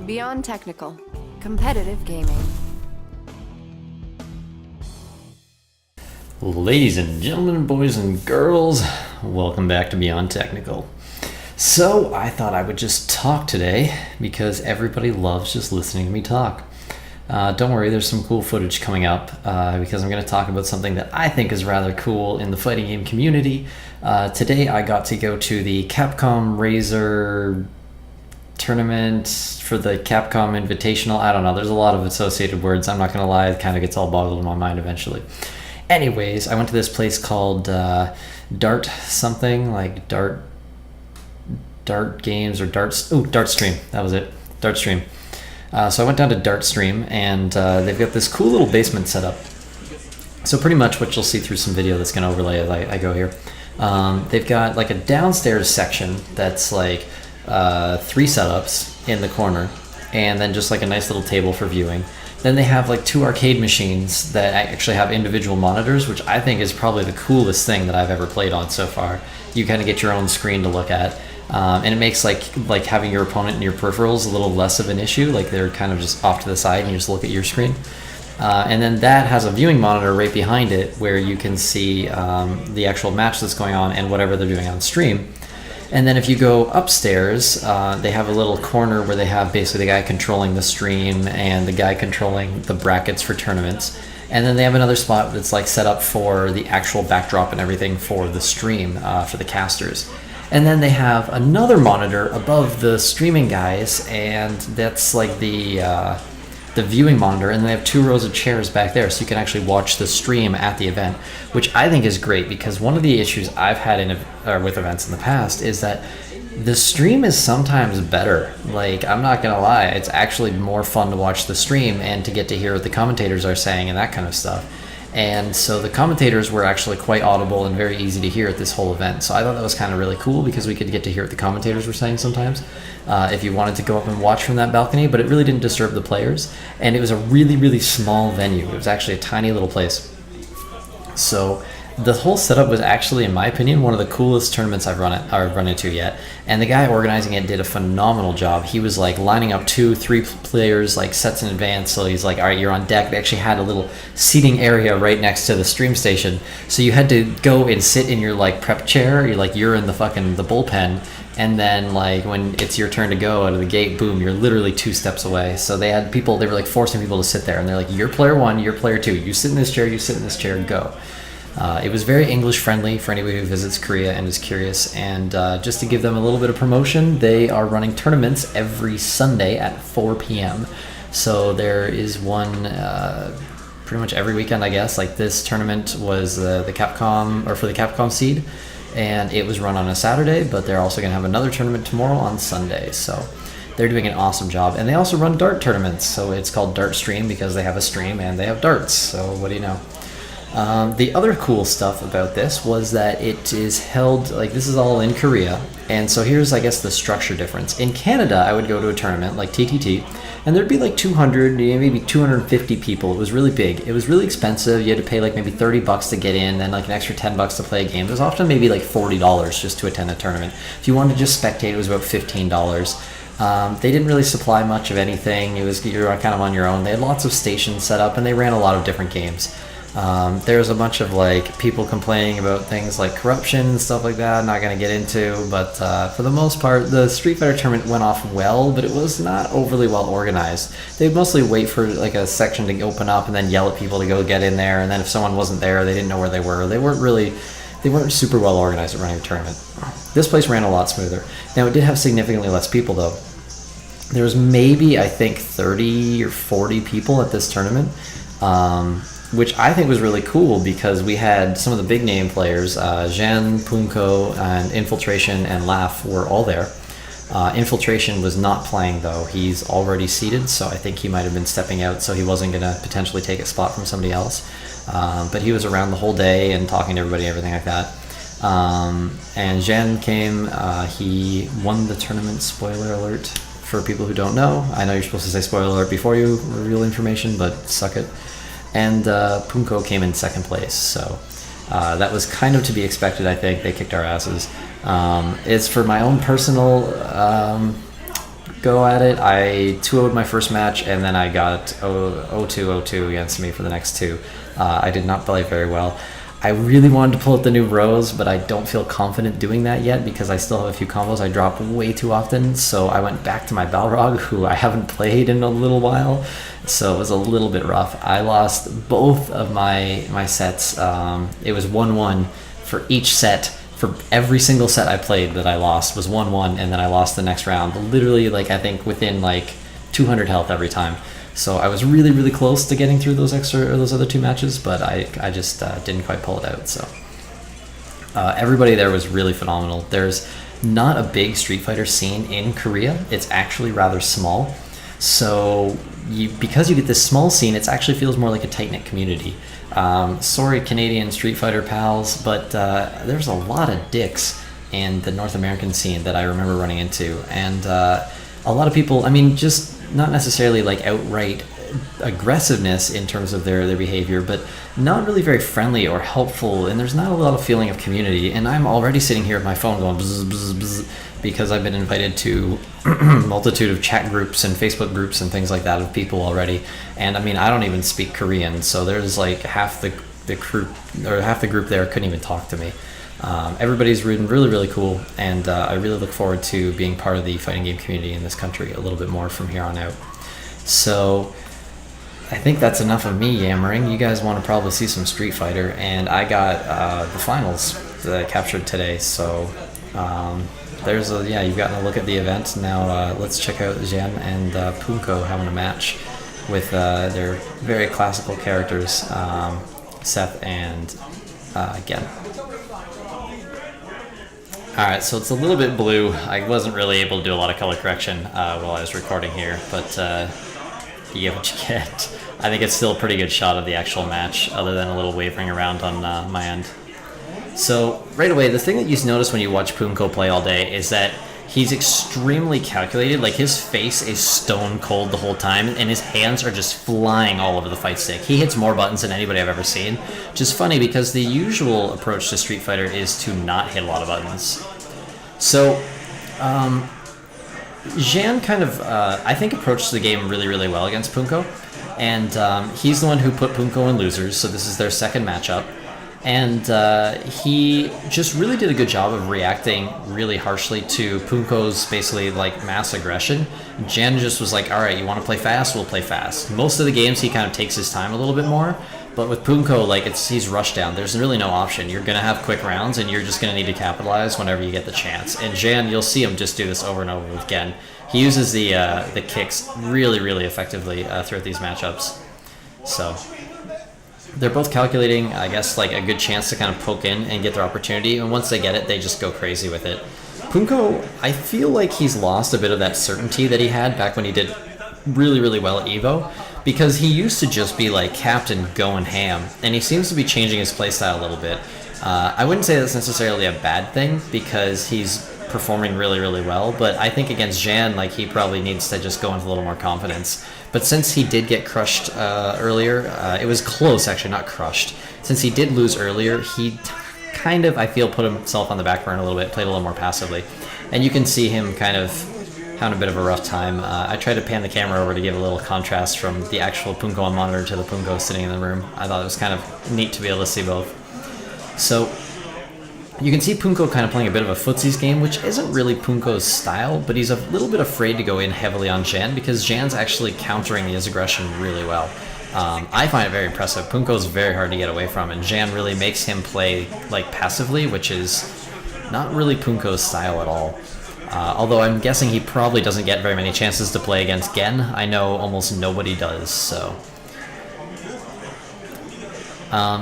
Beyond technical, competitive gaming. Ladies and gentlemen, boys and girls, welcome back to Beyond Technical. So I thought I would just talk today because everybody loves just listening to me talk. Don't worry, there's some cool footage coming up because I'm going to talk about something that I think is rather cool in the fighting game community. Today I got to go to the Capcom Razor tournament for the Capcom Invitational. I don't know, there's a lot of associated words. I'm not going to lie, it kind of gets all boggled in my mind eventually. Anyways, I went to this place called Dart something, like Dart Games or Dartstream. That was it, Dartstream. So I went down to Dartstream, and they've got this cool little basement set up. So pretty much what you'll see through some video that's going to overlay as I go here. They've got like a downstairs section that's like 3 setups in the corner, and then just like a nice little table for viewing. Then they have like 2 arcade machines that actually have individual monitors, which I think is probably the coolest thing that I've ever played on so far. You kind of get your own screen to look at. And it makes like having your opponent and your peripherals a little less of an issue. Like they're kind of just off to the side and you just look at your screen. And then that has a viewing monitor right behind it where you can see the actual match that's going on and whatever they're doing on stream. And then if you go upstairs, they have a little corner where they have basically the guy controlling the stream and the guy controlling the brackets for tournaments. And then they have another spot that's like set up for the actual backdrop and everything for the stream, for the casters. And then they have another monitor above the streaming guys, and that's like the viewing monitor. And then they have 2 rows of chairs back there, so you can actually watch the stream at the event, which I think is great because one of the issues I've had with events in the past is that the stream is sometimes better. Like, I'm not gonna lie, it's actually more fun to watch the stream and to get to hear what the commentators are saying and that kind of stuff. And so the commentators were actually quite audible and very easy to hear at this whole event. So I thought that was kind of really cool because we could get to hear what the commentators were saying sometimes if you wanted to go up and watch from that balcony, but it really didn't disturb the players. And it was a really, really small venue. It was actually a tiny little place. So the whole setup was actually, in my opinion, one of the coolest tournaments I've run into yet. And the guy organizing it did a phenomenal job. He was like lining up 2, 3 players like sets in advance. So he's like, all right, you're on deck. They actually had a little seating area right next to the stream station. So you had to go and sit in your like prep chair. You're in the bullpen. And then like when it's your turn to go out of the gate, boom, you're literally 2 steps away. So they were like forcing people to sit there. And they're like, you're player 1, you're player 2. You sit in this chair, you sit in this chair, go. It was very English friendly for anybody who visits Korea and is curious. And just to give them a little bit of promotion, they are running tournaments every Sunday at 4 p.m. So there is one pretty much every weekend, I guess. Like this tournament was the Capcom, or for the Capcom seed, and it was run on a Saturday, but they're also going to have another tournament tomorrow on Sunday. So they're doing an awesome job. And they also run dart tournaments. So it's called Dartstream because they have a stream and they have darts. So what do you know? The other cool stuff about this was that it is held, like this is all in Korea, and so here's I guess the structure difference. In Canada, I would go to a tournament like TTT, and there'd be like 200, maybe 250 people. It was really big. It was really expensive. You had to pay like maybe $30 to get in, then like an extra $10 to play a game. It was often maybe like $40 just to attend a tournament. If you wanted to just spectate, it was about $15. They didn't really supply much of anything. You're kind of on your own. They had lots of stations set up, and they ran a lot of different games. There's a bunch of like people complaining about things like corruption and stuff like that. I'm not going to get into, but for the most part, the Street Fighter tournament went off well, but it was not overly well organized. They'd mostly wait for like a section to open up and then yell at people to go get in there. And then if someone wasn't there, they didn't know where they were. They weren't super well organized at running a tournament. This place ran a lot smoother. Now it did have significantly less people though. There was maybe, I think, 30 or 40 people at this tournament. Which I think was really cool because we had some of the big name players, Zhen, Punko, and Infiltration and Laugh were all there. Infiltration was not playing though. He's already seated, so I think he might have been stepping out, so he wasn't going to potentially take a spot from somebody else. But he was around the whole day and talking to everybody, everything like that. And Zhen came, he won the tournament, spoiler alert, for people who don't know. I know you're supposed to say spoiler alert before you reveal information, but suck it. And Punko came in 2nd place, so that was kind of to be expected. I think they kicked our asses. It's for my own personal go at it. I 2-0'd my first match, and then I got 0-2 against me for the next two. I did not play very well. I really wanted to pull out the new Rose, but I don't feel confident doing that yet because I still have a few combos I drop way too often. So I went back to my Balrog, who I haven't played in a little while. So it was a little bit rough. I lost both of my sets. It was 1-1 for each set. For every single set I played that I lost was 1-1, and then I lost the next round. Literally, like, I think within like 200 health every time. So I was really, really close to getting through those other two matches, but I just didn't quite pull it out. So everybody there was really phenomenal. There's not a big Street Fighter scene in Korea. It's actually rather small. So because you get this small scene, it actually feels more like a tight-knit community. Sorry, Canadian Street Fighter pals, but there's a lot of dicks in the North American scene that I remember running into. And a lot of people, I mean, just not necessarily like outright aggressiveness in terms of their behavior, but not really very friendly or helpful, and there's not a lot of feeling of community. And I'm already sitting here with my phone going bzz, bzz, bzz, because I've been invited to multitude of chat groups and Facebook groups and things like that of people already. And I mean, I don't even speak Korean, so there's like half the group there couldn't even talk to me. Everybody's really, really cool, and I really look forward to being part of the fighting game community in this country a little bit more from here on out. So I think that's enough of me yammering. You guys want to probably see some Street Fighter, and I got the finals that I captured today. So you've gotten a look at the event. Now let's check out Jian and Punko having a match with their very classical characters, Seth and Gen. Alright, so it's a little bit blue. I wasn't really able to do a lot of color correction while I was recording here, but you get what you get. I think it's still a pretty good shot of the actual match, other than a little wavering around on my end. So, right away, the thing that you notice when you watch Punko play all day is that he's extremely calculated. Like, his face is stone cold the whole time, and his hands are just flying all over the fight stick. He hits more buttons than anybody I've ever seen, which is funny because the usual approach to Street Fighter is to not hit a lot of buttons. So, Jian kind of, I think, approached the game really, really well against Punko, and he's the one who put Punko in losers, so this is their second matchup. And he just really did a good job of reacting really harshly to Punko's basically like mass aggression. Jan just was like, all right, you want to play fast? We'll play fast. Most of the games he kind of takes his time a little bit more, but with Punko, like he's rushed down. There's really no option. You're going to have quick rounds, and you're just going to need to capitalize whenever you get the chance. And Jan, you'll see him just do this over and over with Gen. He uses the kicks really, really effectively throughout these matchups. So they're both calculating, I guess, like a good chance to kind of poke in and get their opportunity, and once they get it, they just go crazy with it. Punko, I feel like he's lost a bit of that certainty that he had back when he did really, really well at EVO, because he used to just be like captain going ham, and he seems to be changing his playstyle a little bit. I wouldn't say that's necessarily a bad thing, because he's performing really, really well, but I think against Jan, like, he probably needs to just go into a little more confidence. But since he did get crushed earlier, it was close, actually, not crushed. Since he did lose earlier, he kind of, I feel, put himself on the back burner a little bit, played a little more passively. And you can see him kind of having a bit of a rough time. I tried to pan the camera over to give a little contrast from the actual Punko on monitor to the Punko sitting in the room. I thought it was kind of neat to be able to see both. So you can see Punko kind of playing a bit of a footsies game, which isn't really Punko's style, but he's a little bit afraid to go in heavily on Jan, because Jan's actually countering his aggression really well. I find it very impressive. Punko's very hard to get away from, and Jan really makes him play like passively, which is not really Punko's style at all. Although I'm guessing he probably doesn't get very many chances to play against Gen. I know almost nobody does, so...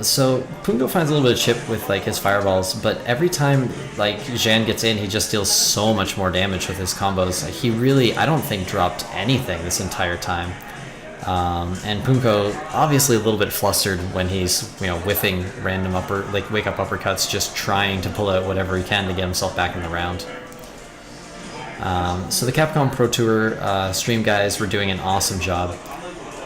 So Punko finds a little bit of chip with like his fireballs, but every time like Jan gets in, he just deals so much more damage with his combos. He really, I don't think, dropped anything this entire time. And Punko obviously a little bit flustered when he's, whiffing random wake up uppercuts, just trying to pull out whatever he can to get himself back in the round. So the Capcom Pro Tour stream guys were doing an awesome job.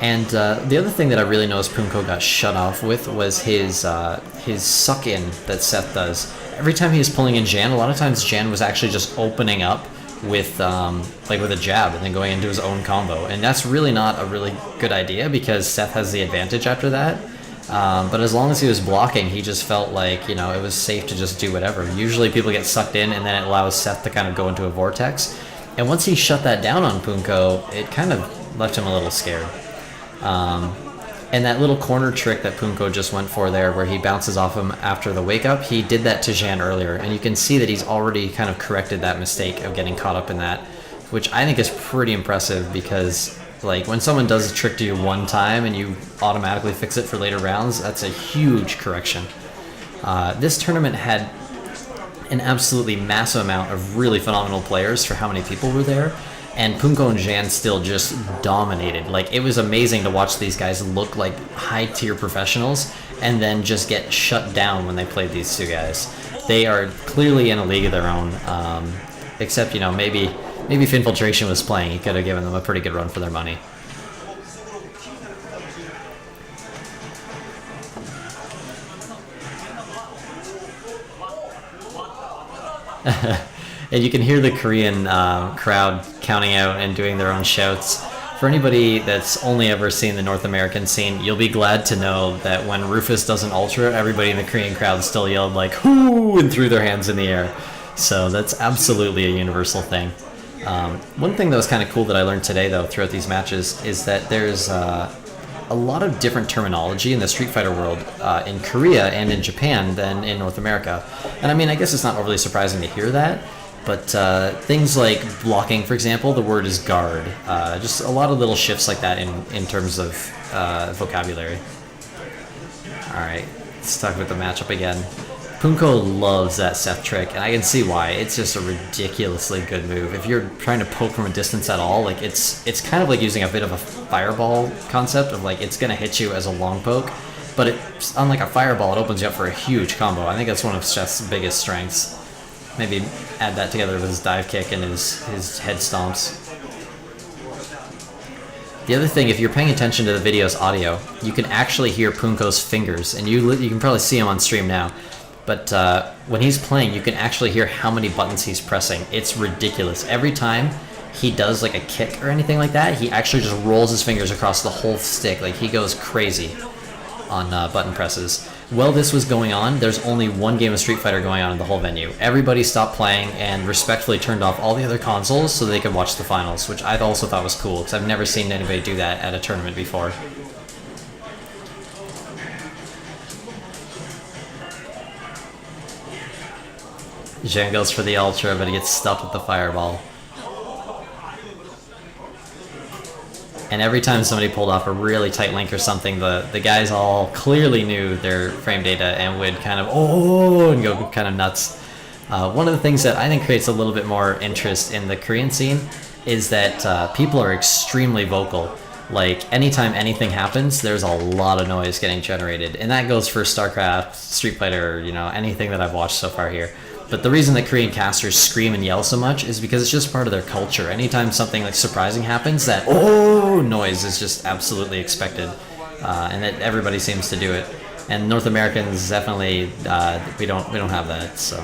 And the other thing that I really noticed Punko got shut off with was his suck-in that Seth does. Every time he was pulling in Jan, a lot of times Jan was actually just opening up with like with a jab and then going into his own combo, and that's really not a really good idea because Seth has the advantage after that. But as long as he was blocking, he just felt like, it was safe to just do whatever. Usually people get sucked in, and then it allows Seth to kind of go into a vortex. And once he shut that down on Punko, it kind of left him a little scared. And that little corner trick that Punko just went for there, where he bounces off him after the wake up, he did that to Jan earlier, and you can see that he's already kind of corrected that mistake of getting caught up in that, which I think is pretty impressive because, like, when someone does a trick to you one time and you automatically fix it for later rounds, that's a huge correction. This tournament had an absolutely massive amount of really phenomenal players for how many people were there. And Punko and Jan still just dominated. Like, it was amazing to watch these guys look like high-tier professionals and then just get shut down when they played these two guys. They are clearly in a league of their own, except, maybe if Infiltration was playing, he could have given them a pretty good run for their money. And you can hear the Korean crowd counting out and doing their own shouts. For anybody that's only ever seen the North American scene, you'll be glad to know that when Rufus does an ultra, everybody in the Korean crowd still yelled like "hoo" and threw their hands in the air. So that's absolutely a universal thing. One thing that was kind of cool that I learned today, though, throughout these matches, is that there's a lot of different terminology in the Street Fighter world in Korea and in Japan than in North America. And I mean, I guess it's not overly surprising to hear that. But things like blocking, for example, the word is guard. Just a lot of little shifts like that in terms of vocabulary. Alright, let's talk about the matchup again. Punko loves that Seth trick, and I can see why. It's just a ridiculously good move. If you're trying to poke from a distance at all, like it's kind of like using a bit of a fireball concept of like it's going to hit you as a long poke. But unlike a fireball, it opens you up for a huge combo. I think that's one of Seth's biggest strengths. Maybe add that together with his dive kick and his head stomps. The other thing, if you're paying attention to the video's audio, you can actually hear Punko's fingers, and you can probably see him on stream now. But when he's playing, you can actually hear how many buttons he's pressing. It's ridiculous. Every time he does like a kick or anything like that, he actually just rolls his fingers across the whole stick. Like, he goes crazy on button presses. While this was going on, there's only one game of Street Fighter going on in the whole venue. Everybody stopped playing and respectfully turned off all the other consoles so they could watch the finals, which I also thought was cool, because I've never seen anybody do that at a tournament before. Jen goes for the Ultra, but he gets stuffed with the Fireball. And every time somebody pulled off a really tight link or something, the guys all clearly knew their frame data and would kind of, and go kind of nuts. One of the things that I think creates a little bit more interest in the Korean scene is that people are extremely vocal. Like, anytime anything happens, there's a lot of noise getting generated. And that goes for StarCraft, Street Fighter, anything that I've watched so far here. But the reason that Korean casters scream and yell so much is because it's just part of their culture. Anytime something like surprising happens, that noise is just absolutely expected, and that everybody seems to do it. And North Americans definitely we don't have that. So,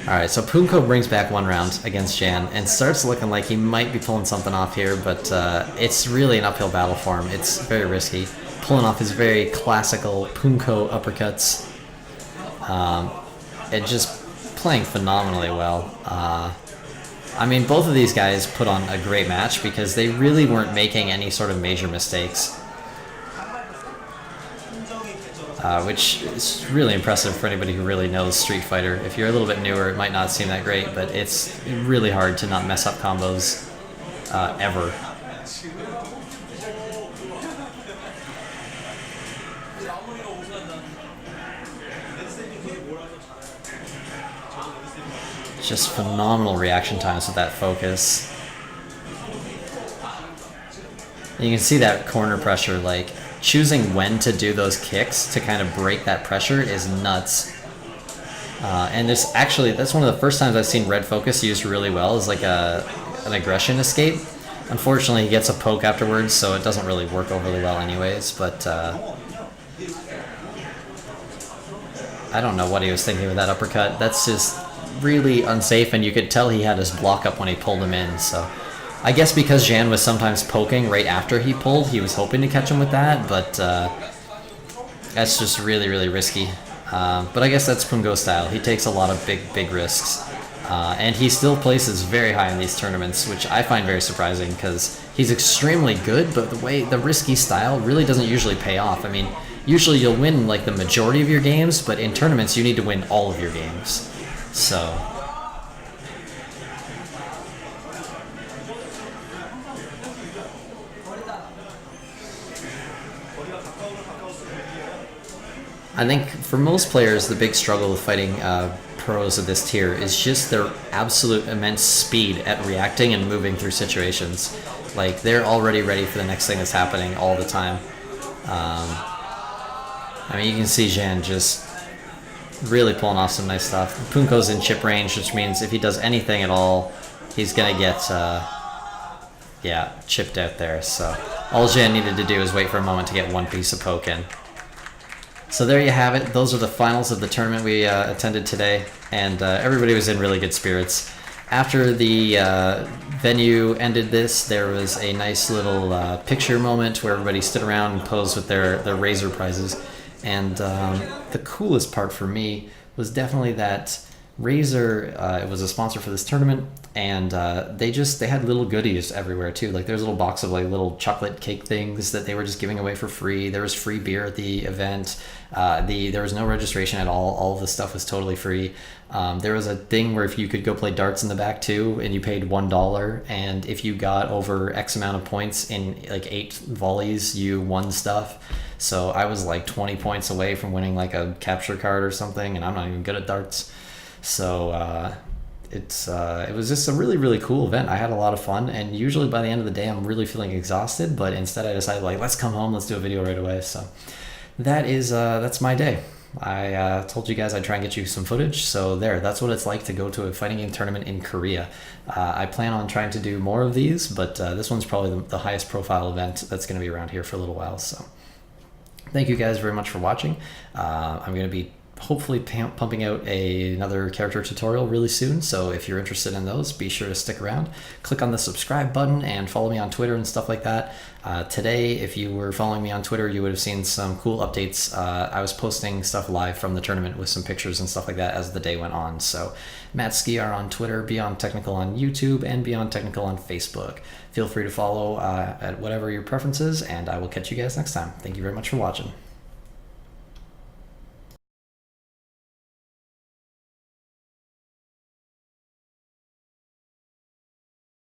all right. So Punko brings back one round against Jan and starts looking like he might be pulling something off here, but it's really an uphill battle for him. It's very risky. Pulling off his very classical Punko uppercuts, and just playing phenomenally well. I mean, both of these guys put on a great match because they really weren't making any sort of major mistakes, which is really impressive for anybody who really knows Street Fighter. If you're a little bit newer, it might not seem that great, but it's really hard to not mess up combos ever. Just phenomenal reaction times with that focus. And you can see that corner pressure, like choosing when to do those kicks to kind of break that pressure is nuts. And that's one of the first times I've seen red focus used really well as like an aggression escape. Unfortunately, he gets a poke afterwards, so it doesn't really work overly well anyways, but I don't know what he was thinking with that uppercut. That's just really unsafe, and you could tell he had his block up when he pulled him in. So I guess because Jan was sometimes poking right after he pulled, he was hoping to catch him with that, but that's just really, really risky. But I guess that's Pungo style. He takes a lot of big risks. And he still places very high in these tournaments, which I find very surprising because he's extremely good, but the risky style really doesn't usually pay off. I mean, usually you'll win like the majority of your games, but in tournaments you need to win all of your games. So I think for most players, the big struggle with fighting pros of this tier is just their absolute immense speed at reacting and moving through situations. Like, they're already ready for the next thing that's happening all the time. I mean, you can see Jan just really pulling off some nice stuff. Punko's in chip range, which means if he does anything at all, he's going to get, yeah, chipped out there. So all Jan needed to do is wait for a moment to get one piece of poke in. So there you have it. Those are the finals of the tournament we attended today, and everybody was in really good spirits. After the venue ended this, there was a nice little picture moment where everybody stood around and posed with their Razor prizes. And the coolest part for me was definitely that Razor it was a sponsor for this tournament, and they had little goodies everywhere too. Like, there's a little box of like little chocolate cake things that they were just giving away for free. There was free beer at the event. There was no registration at all. All of the stuff was totally free. There was a thing where if you could go play darts in the back too, and you paid $1, and if you got over X amount of points in like 8 volleys, you won stuff. So I was like 20 points away from winning like a capture card or something, and I'm not even good at darts. So it was just a really, really cool event. I had a lot of fun, and usually by the end of the day I'm really feeling exhausted, but instead I decided, like, let's come home, let's do a video right away. So that's my day. I told you guys I'd try and get you some footage, so that's what it's like to go to a fighting game tournament in Korea. I plan on trying to do more of these, but this one's probably the highest profile event that's going to be around here for a little while. So thank you guys very much for watching. I'm going to be hopefully pumping out another character tutorial really soon, so if you're interested in those, be sure to stick around. Click on the subscribe button and follow me on Twitter and stuff like that. Today, if you were following me on Twitter, you would have seen some cool updates. I was posting stuff live from the tournament with some pictures and stuff like that as the day went on. So Matt Skiar on Twitter, Beyond Technical on YouTube, and Beyond Technical on Facebook. Feel free to follow at whatever your preference is, and I will catch you guys next time. Thank you very much for watching.